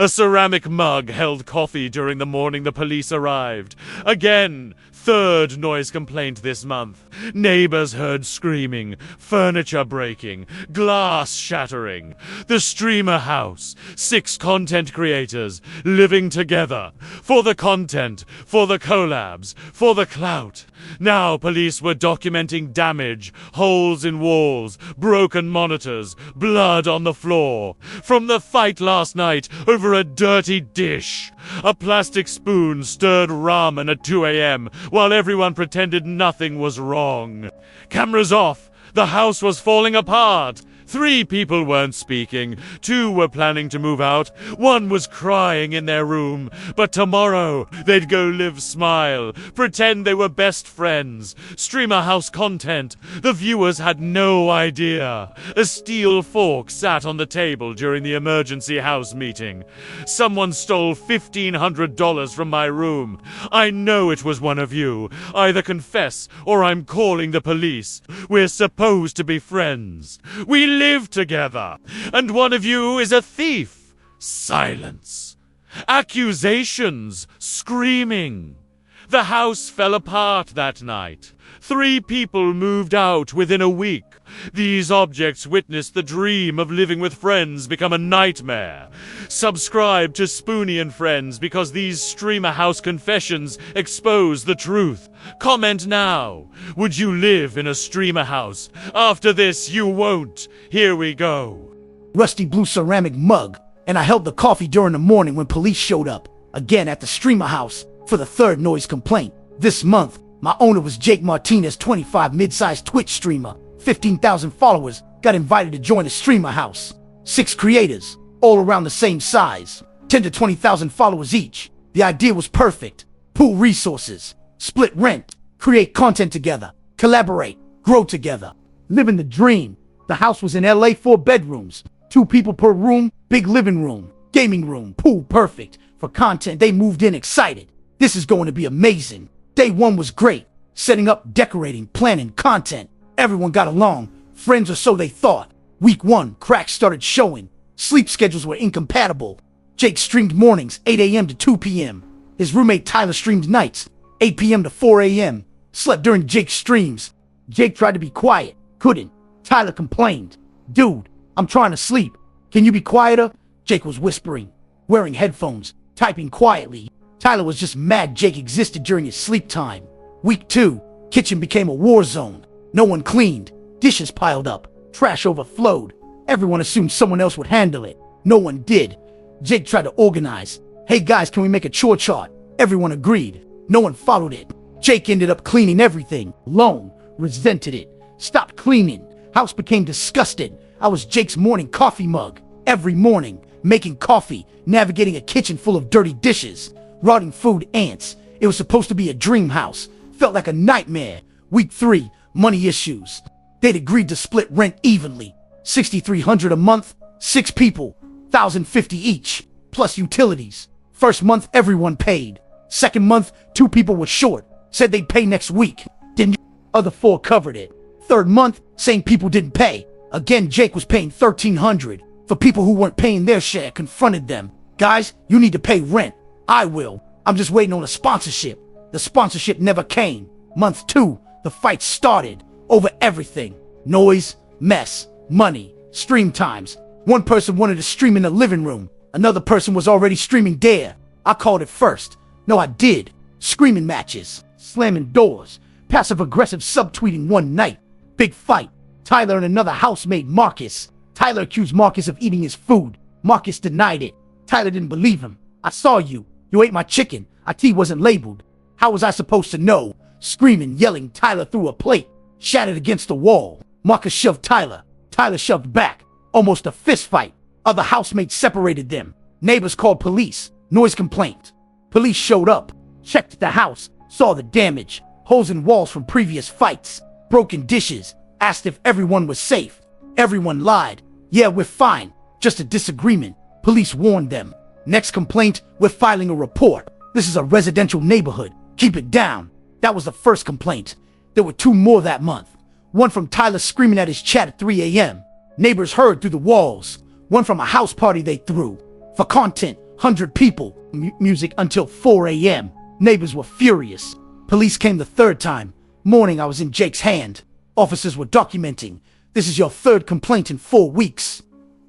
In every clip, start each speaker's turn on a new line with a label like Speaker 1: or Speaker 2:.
Speaker 1: A ceramic mug held coffee during the morning the police arrived. Again, third noise complaint this month. Neighbors heard screaming, furniture breaking, glass shattering. The streamer house, 6 content creators living together. For the content, for the collabs, for the clout. Now police were documenting damage, holes in walls, broken monitors, blood on the floor. From the fight last night over a dirty dish. A plastic spoon stirred ramen at 2 a.m. while everyone pretended nothing was wrong. Cameras off. The house was falling apart. 3 people weren't speaking. 2 were planning to move out. 1 was crying in their room. But tomorrow, they'd go live smile. Pretend they were best friends. Streamer house content. The viewers had no idea. A steel fork sat on the table during the emergency house meeting. Someone stole $1,500 from my room. I know it was one of you. Either confess or I'm calling the police. We're supposed to be friends. We live together, and one of you is a thief. Silence. Accusations. Screaming. The house fell apart that night. 3 people moved out within a week. These objects witnessed the dream of living with friends become a nightmare. Subscribe to Spoony Friends because these streamer house confessions expose the truth. Comment now. Would you live in a streamer house? After this, you won't. Here we go.
Speaker 2: Rusty blue ceramic mug, and I held the coffee during the morning when police showed up, again at the streamer house, for the 3rd noise complaint. This month, my owner was Jake Martinez, 25, mid-sized Twitch streamer, 15,000 followers, got invited to join the streamer house. 6 creators, all around the same size, 10 to 20,000 followers each. The idea was perfect. Pool resources, split rent, create content together, collaborate, grow together, living the dream. The house was in LA, 4 bedrooms, 2 people per room, big living room, gaming room, pool, perfect. For content, they moved in excited. This is going to be amazing. Day 1 was great. Setting up, decorating, planning, content. Everyone got along. Friends or so they thought. Week 1, cracks started showing. Sleep schedules were incompatible. Jake streamed mornings, 8 a.m. to 2 p.m. His roommate Tyler streamed nights, 8 p.m. to 4 a.m. Slept during Jake's streams. Jake tried to be quiet. Couldn't. Tyler complained. "Dude, I'm trying to sleep. Can you be quieter?" Jake was whispering, wearing headphones, typing quietly. Tyler was just mad Jake existed during his sleep time. Week 2, kitchen became a war zone. No one cleaned. Dishes piled up. Trash overflowed. Everyone assumed someone else would handle it. No one did. Jake tried to organize. "Hey guys, can we make a chore chart?" Everyone agreed. No one followed it. Jake ended up cleaning everything. Alone. Resented it. Stopped cleaning. House became disgusted. I was Jake's morning coffee mug. Every morning. Making coffee. Navigating a kitchen full of dirty dishes. Rotting food, ants. It was supposed to be a dream house. Felt like a nightmare. Week 3, money issues. They'd agreed to split rent evenly. $6,300 a month, 6 people, $1,050 each, plus utilities. First month, everyone paid. Second month, 2 people were short. Said they'd pay next week. Didn't. Other 4 covered it. Third month, same people didn't pay. Again, Jake was paying $1,300. For people who weren't paying their share, confronted them. "Guys, you need to pay rent." "I will. I'm just waiting on a sponsorship." The sponsorship never came. Month 2, the fight started. Over everything. Noise, mess, money, stream times. One person wanted to stream in the living room. Another person was already streaming there. I called it first. No, I did. Screaming matches. Slamming doors. Passive-aggressive subtweeting one night. Big fight. Tyler and another housemate, Marcus. Tyler accused Marcus of eating his food. Marcus denied it. Tyler didn't believe him. "I saw you. You ate my chicken. IT wasn't labeled." How was I supposed to know? Screaming, yelling, Tyler threw a plate. Shattered against the wall. Marcus shoved Tyler. Tyler shoved back. Almost a fist fight. Other housemates separated them. Neighbors called police. Noise complaint. Police showed up. Checked the house. Saw the damage. Holes in walls from previous fights. Broken dishes. Asked if everyone was safe. Everyone lied. "Yeah, we're fine. Just a disagreement." Police warned them. Next complaint, "We're filing a report. This is a residential neighborhood. Keep it down." That was the first complaint. There were 2 more that month. One from Tyler screaming at his chat at 3 a.m. Neighbors heard through the walls. One from a house party they threw. For content, 100 people, music until 4 a.m. Neighbors were furious. Police came the third time. Morning, I was in Jake's hand. Officers were documenting. This is your third complaint in 4 weeks.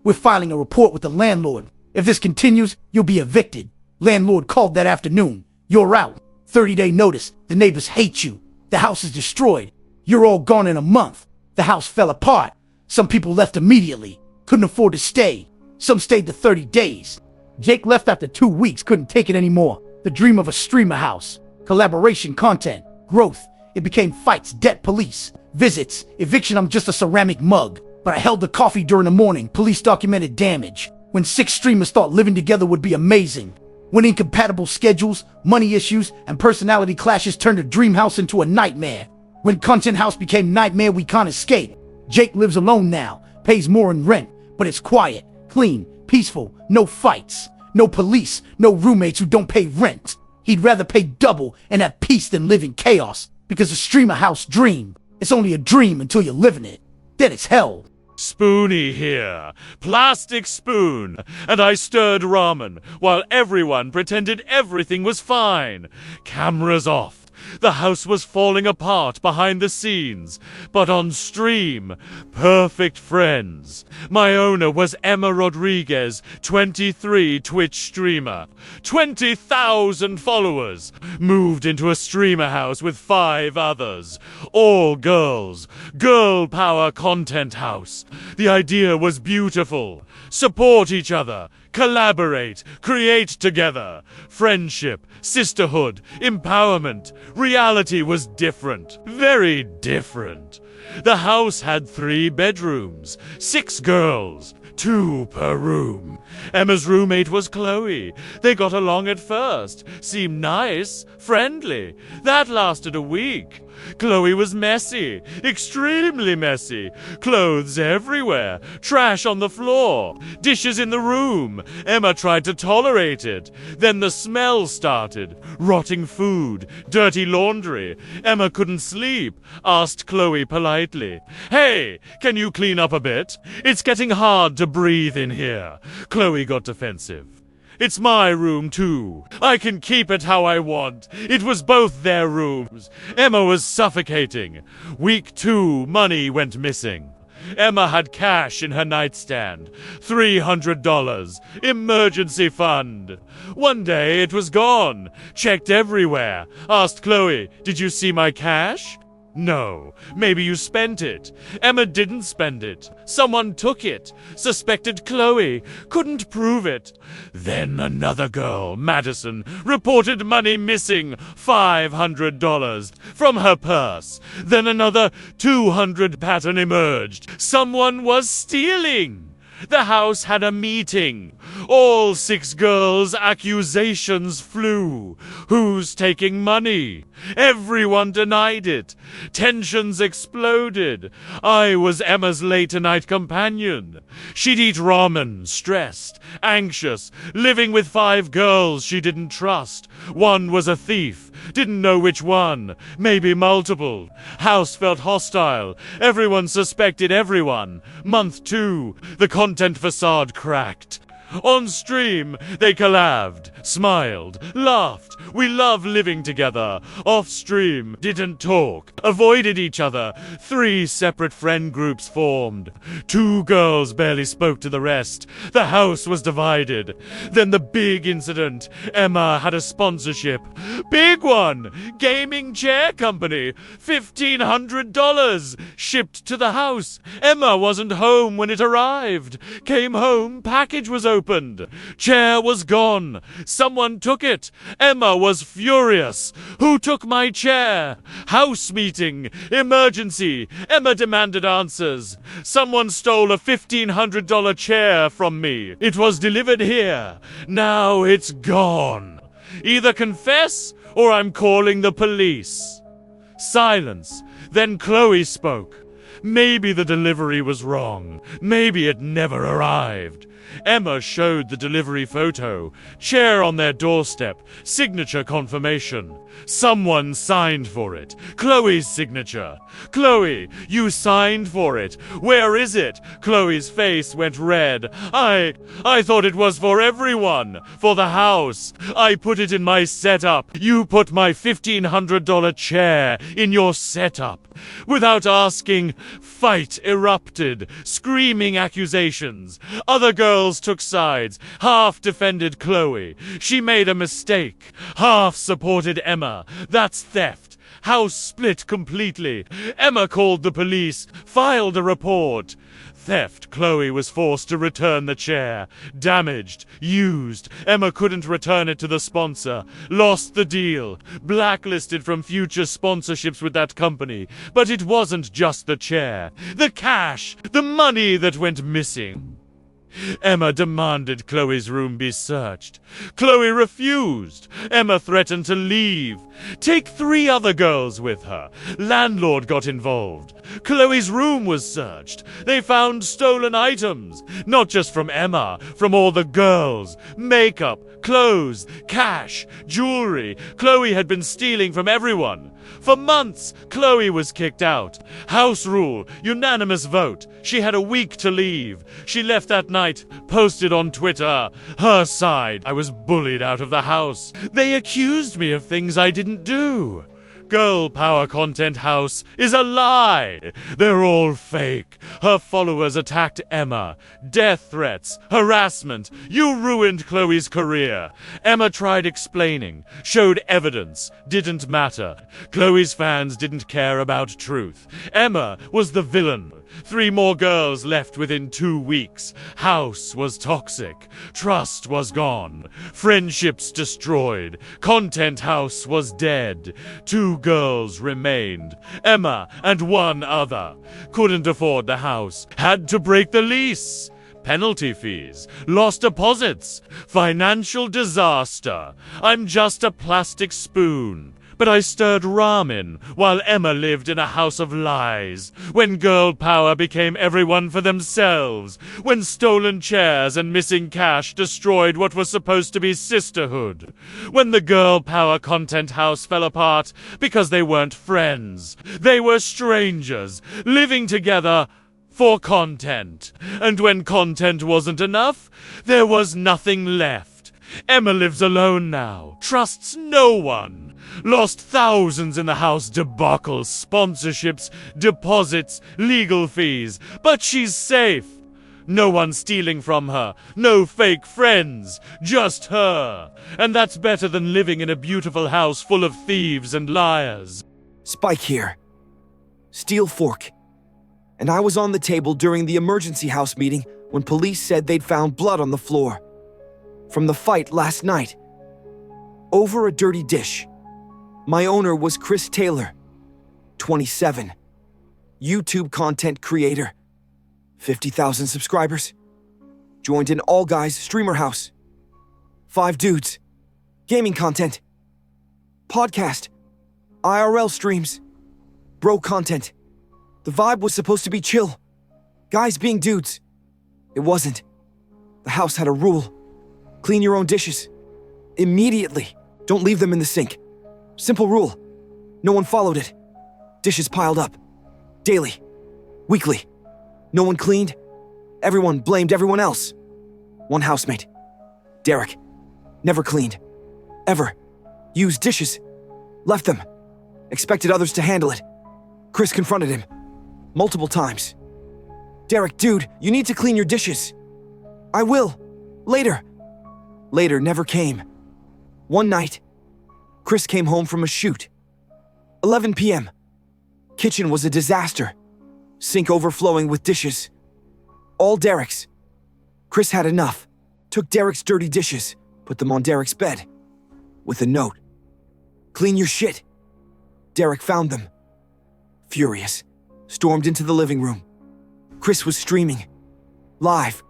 Speaker 2: We're filing a report with the landlord. If this continues, you'll be evicted. Landlord called that afternoon. You're out. 30-day notice. The neighbors hate you. The house is destroyed. You're all gone in a month. The house fell apart. Some people left immediately. Couldn't afford to stay. Some stayed to 30 days. Jake left after 2 weeks. Couldn't take it anymore. The dream of a streamer house. Collaboration, content, growth. It became fights, debt, police, visits, eviction. I'm just a ceramic mug. But I held the coffee during the morning. Police documented damage. When 6 streamers thought living together would be amazing. When incompatible schedules, money issues, and personality clashes turned a dream house into a nightmare. When content house became nightmare, we can't escape. Jake lives alone now, pays more in rent, but it's quiet, clean, peaceful, no fights, no police, no roommates who don't pay rent. He'd rather pay double and have peace than live in chaos, because a streamer house dream. It's only a dream until you live in it. Then it's hell.
Speaker 1: Spoony here, plastic spoon, and I stirred ramen while everyone pretended everything was fine. Cameras off. The house was falling apart behind the scenes, but on stream, perfect friends. My owner was Emma Rodriguez, 23, Twitch streamer, 20,000 followers, moved into a streamer house with 5 others, all girls, girl power content house. The idea was beautiful. Support each other, collaborate, create together. Friendship, sisterhood, empowerment. Reality was different, very different. The house had 3 bedrooms, 6 girls, 2 per room. Emma's roommate was Chloe. They got along at first, seemed nice, friendly. That lasted a week. Chloe was messy, extremely messy. Clothes everywhere, trash on the floor, dishes in the room. Emma tried to tolerate it. Then the smell started. Rotting food, dirty laundry. Emma couldn't sleep, asked Chloe politely. Hey, can you clean up a bit? It's getting hard to breathe in here. Chloe got defensive. It's my room, too. I can keep it how I want. It was both their rooms. Emma was suffocating. Week 2, money went missing. Emma had cash in her nightstand. $300. Emergency fund. One day it was gone. Checked everywhere. Asked Chloe, did you see my cash? No, maybe you spent it. Emma didn't spend it. Someone took it. Suspected Chloe. Couldn't prove it. Then another girl, Madison, reported money missing, $500 from her purse. Then another 200 pattern emerged. Someone was stealing. The house had a meeting. All 6 girls' accusations flew. Who's taking money? Everyone denied it. Tensions exploded. I was Emma's late-night companion. She'd eat ramen, stressed, anxious, living with 5 girls she didn't trust. One was a thief. Didn't know which one. Maybe multiple. House felt hostile. Everyone suspected everyone. Month 2, the content facade cracked. On stream, they collabed, smiled, laughed. We love living together. Off stream, didn't talk, avoided each other. 3 separate friend groups formed. 2 girls barely spoke to the rest. The house was divided. Then the big incident. Emma had a sponsorship. Big one! Gaming chair company. $1,500 shipped to the house. Emma wasn't home when it arrived. Came home, package was opened. Chair was gone. Someone took it. Emma was furious. Who took my chair? House meeting. Emergency. Emma demanded answers. Someone stole a $1,500 chair from me. It was delivered here. Now it's gone. Either confess or I'm calling the police. Silence. Then Chloe spoke. Maybe the delivery was wrong. Maybe it never arrived. Emma showed the delivery photo. Chair on their doorstep. Signature confirmation. Someone signed for it. Chloe's signature. Chloe, you signed for it. Where is it? Chloe's face went red. I thought it was for everyone. For the house. I put it in my setup. You put my $1,500 chair in your setup. Without asking, fight erupted. Screaming accusations. Other girls took sides. Half defended Chloe. She made a mistake. Half supported Emma. That's theft. House split completely. Emma called the police, filed a report. Theft. Chloe was forced to return the chair. Damaged. Used. Emma couldn't return it to the sponsor. Lost the deal. Blacklisted from future sponsorships with that company. But it wasn't just the chair. The cash. The money that went missing. Emma demanded Chloe's room be searched. Chloe refused. Emma threatened to leave. Take 3 other girls with her. Landlord got involved. Chloe's room was searched. They found stolen items. Not just from Emma, from all the girls. Makeup, clothes, cash, jewelry. Chloe had been stealing from everyone. For months, Chloe was kicked out. House rule, unanimous vote. She had a week to leave. She left that night, posted on Twitter. Her side. I was bullied out of the house. They accused me of things I didn't do. Girl power content house is a lie. They're all fake. Her followers attacked Emma. Death threats, harassment. You ruined Chloe's career. Emma tried explaining, showed evidence, didn't matter. Chloe's fans didn't care about truth. Emma was the villain. 3 more girls left within 2 weeks. House was toxic. Trust was gone. Friendships destroyed. Content house was dead. 2 girls remained. Emma and 1 other. Couldn't afford the house. Had to break the lease. Penalty fees. Lost deposits. Financial disaster. I'm just a plastic spoon. But I stirred ramen while Emma lived in a house of lies. When girl power became everyone for themselves. When stolen chairs and missing cash destroyed what was supposed to be sisterhood. When the girl power content house fell apart because they weren't friends. They were strangers, living together for content. And when content wasn't enough, there was nothing left. Emma lives alone now, trusts no one. Lost thousands in the house debacle, sponsorships, deposits, legal fees. But she's safe. No one stealing from her. No fake friends. Just her. And that's better than living in a beautiful house full of thieves and liars.
Speaker 3: Spike here. Steel fork. And I was on the table during the emergency house meeting when police said they'd found blood on the floor. From the fight last night. Over a dirty dish. My owner was Chris Taylor, 27. YouTube content creator. 50,000 subscribers. Joined an all-guys streamer house. 5 dudes. Gaming content. Podcast. IRL streams. Bro content. The vibe was supposed to be chill. Guys being dudes. It wasn't. The house had a rule. Clean your own dishes. Immediately. Don't leave them in the sink. Simple rule. No one followed it. Dishes piled up. Daily. Weekly. No one cleaned. Everyone blamed everyone else. One housemate. Derek. Never cleaned. Ever. Used dishes. Left them. Expected others to handle it. Chris confronted him. Multiple times. Derek, dude, you need to clean your dishes. I will. Later. Later never came. One night, Chris came home from a shoot. 11 p.m. Kitchen was a disaster. Sink overflowing with dishes. All Derek's. Chris had enough. Took Derek's dirty dishes, put them on Derek's bed. With a note. Clean your shit. Derek found them. Furious. Stormed into the living room. Chris was streaming. Live.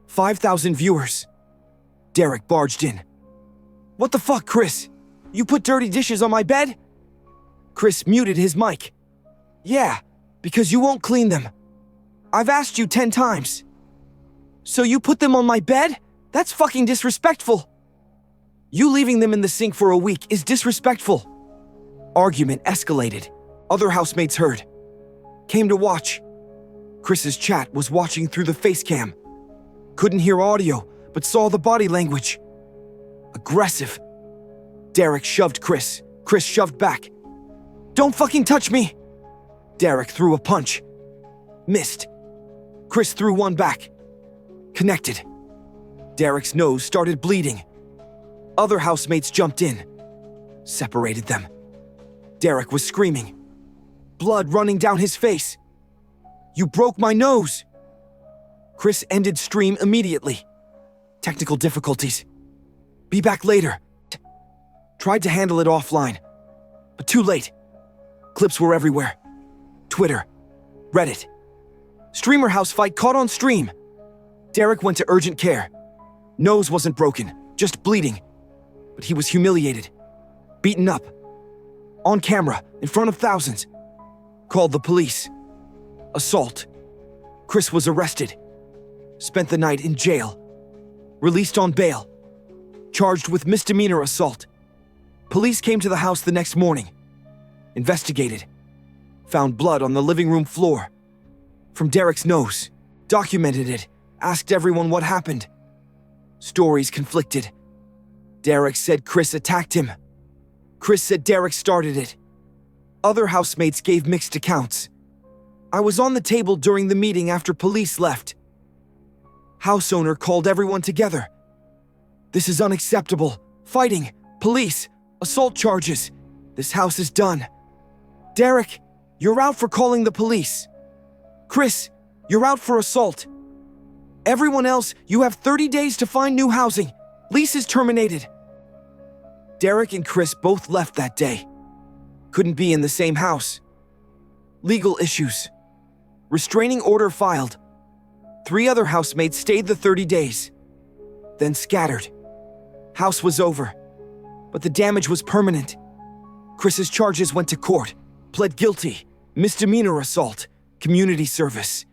Speaker 3: 5,000 viewers. Derek barged in. What the fuck, Chris? You put dirty dishes on my bed? Chris muted his mic. Yeah, because you won't clean them. I've asked you 10 times. So you put them on my bed? That's fucking disrespectful. You leaving them in the sink for a week is disrespectful. Argument escalated. Other housemates heard. Came to watch. Chris's chat was watching through the face cam. Couldn't hear audio, but saw the body language. Aggressive. Derek shoved Chris. Chris shoved back. Don't fucking touch me! Derek threw a punch. Missed. Chris threw one back. Connected. Derek's nose started bleeding. Other housemates jumped in. Separated them. Derek was screaming. Blood running down his face. You broke my nose! Chris ended stream immediately. Technical difficulties. Be back later. Tried to handle it offline, but too late. Clips were everywhere. Twitter, Reddit. Streamer house fight caught on stream. Derek went to urgent care. Nose wasn't broken, just bleeding. But he was humiliated. Beaten up. On camera, in front of thousands. Called the police. Assault. Chris was arrested. Spent the night in jail. Released on bail. Charged with misdemeanor assault. Police came to the house the next morning. Investigated. Found blood on the living room floor. From Derek's nose. Documented it. Asked everyone what happened. Stories conflicted. Derek said Chris attacked him. Chris said Derek started it. Other housemates gave mixed accounts. I was on the table during the meeting after police left. House owner called everyone together. This is unacceptable. Fighting, police, assault charges. This house is done. Derek, you're out for calling the police. Chris, you're out for assault. Everyone else, you have 30 days to find new housing. Lease is terminated. Derek and Chris both left that day. Couldn't be in the same house. Legal issues. Restraining order filed. 3 other housemates stayed the 30 days. Then scattered. House was over. But the damage was permanent. Chris's charges went to court. Pled guilty. Misdemeanor assault. Community service.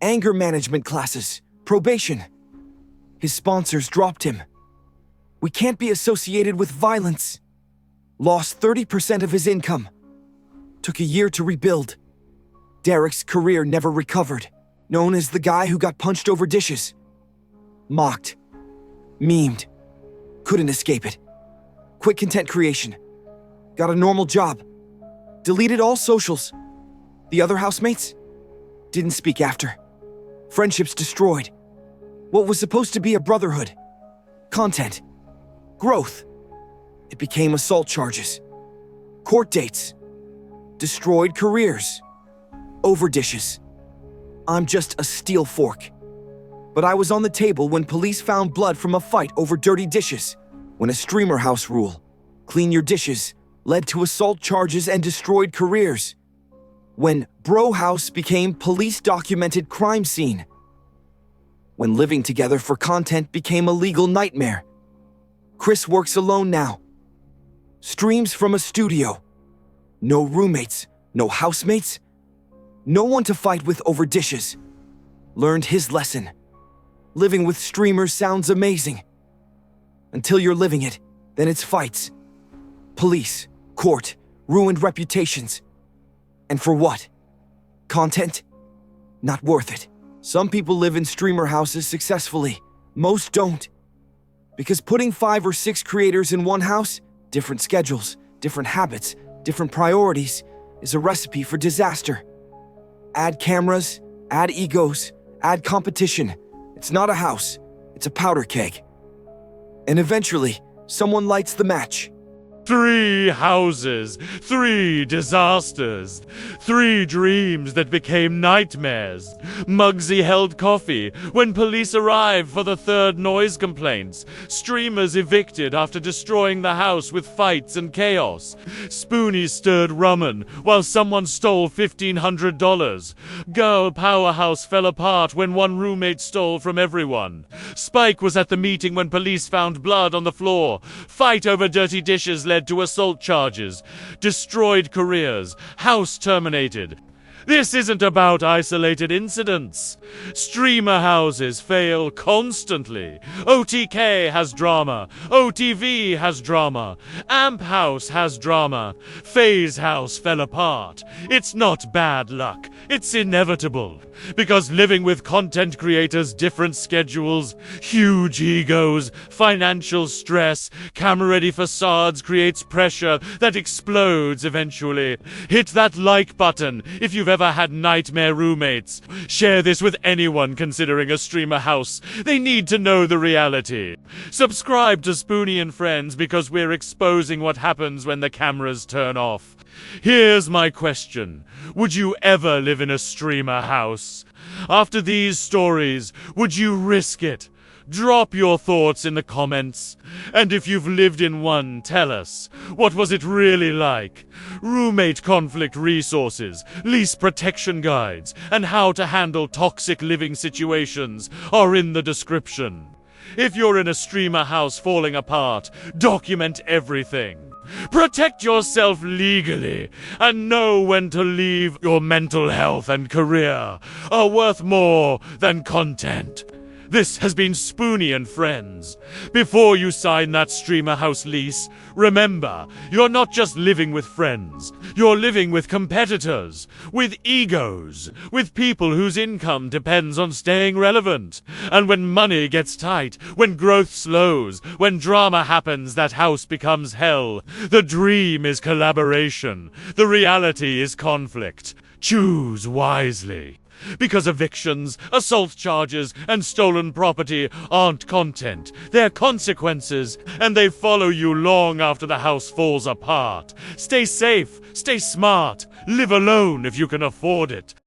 Speaker 3: Anger management classes. Probation. His sponsors dropped him. We can't be associated with violence. Lost 30% of his income. Took a year to rebuild. Derek's career never recovered. Known as the guy who got punched over dishes. Mocked. Memed. Couldn't escape it. Quit content creation. Got a normal job. Deleted all socials. The other housemates? Didn't speak after. Friendships destroyed. What was supposed to be a brotherhood? Content. Growth. It became assault charges. Court dates. Destroyed careers. Over dishes. I'm just a steel fork. But I was on the table when police found blood from a fight over dirty dishes. When a streamer house rule, clean your dishes, led to assault charges and destroyed careers. When bro house became police-documented crime scene. When living together for content became a legal nightmare. Chris works alone now. Streams from a studio. No roommates, no housemates. No one to fight with over dishes. Learned his lesson. Living with streamers sounds amazing. Until you're living it, then it's fights. Police, court, ruined reputations. And for what? Content? Not worth it. Some people live in streamer houses successfully. Most don't. Because putting 5 or 6 creators in one house, different schedules, different habits, different priorities, is a recipe for disaster. Add cameras, add egos, add competition. It's not a house, it's a powder keg. And eventually, someone lights the match.
Speaker 1: 3 houses, 3 disasters, 3 dreams that became nightmares. Muggsy held coffee when police arrived for the 3rd noise complaints. Streamers evicted after destroying the house with fights and chaos. Spoony stirred ramen while someone stole $1,500. Girl powerhouse fell apart when one roommate stole from everyone. Spike was at the meeting when police found blood on the floor. Fight over dirty dishes led to assault charges, destroyed careers, house terminated. This isn't about isolated incidents. Streamer houses fail constantly. OTK has drama. OTV has drama. Amp House has drama. Phase House fell apart. It's not bad luck. It's inevitable. Because living with content creators' different schedules, huge egos, financial stress, camera-ready facades creates pressure that explodes eventually. Hit that like button if you've ever had nightmare roommates. Share this with anyone considering a streamer house. They need to know the reality. Subscribe to Spoony and Friends because we're exposing what happens when the cameras turn off. Here's my question. Would you ever live in a streamer house? After these stories, would you risk it? Drop your thoughts in the comments. And if you've lived in one, tell us. What was it really like? Roommate conflict resources, lease protection guides, and how to handle toxic living situations are in the description. If you're in a streamer house falling apart, document everything. Protect yourself legally and know when to leave. Your mental health and career are worth more than content. This has been Spoony and Friends. Before you sign that streamer house lease, remember, you're not just living with friends. You're living with competitors, with egos, with people whose income depends on staying relevant. And when money gets tight, when growth slows, when drama happens, that house becomes hell. The dream is collaboration. The reality is conflict. Choose wisely. Because evictions, assault charges, and stolen property aren't content. They're consequences, and they follow you long after the house falls apart. Stay safe, stay smart, live alone if you can afford it.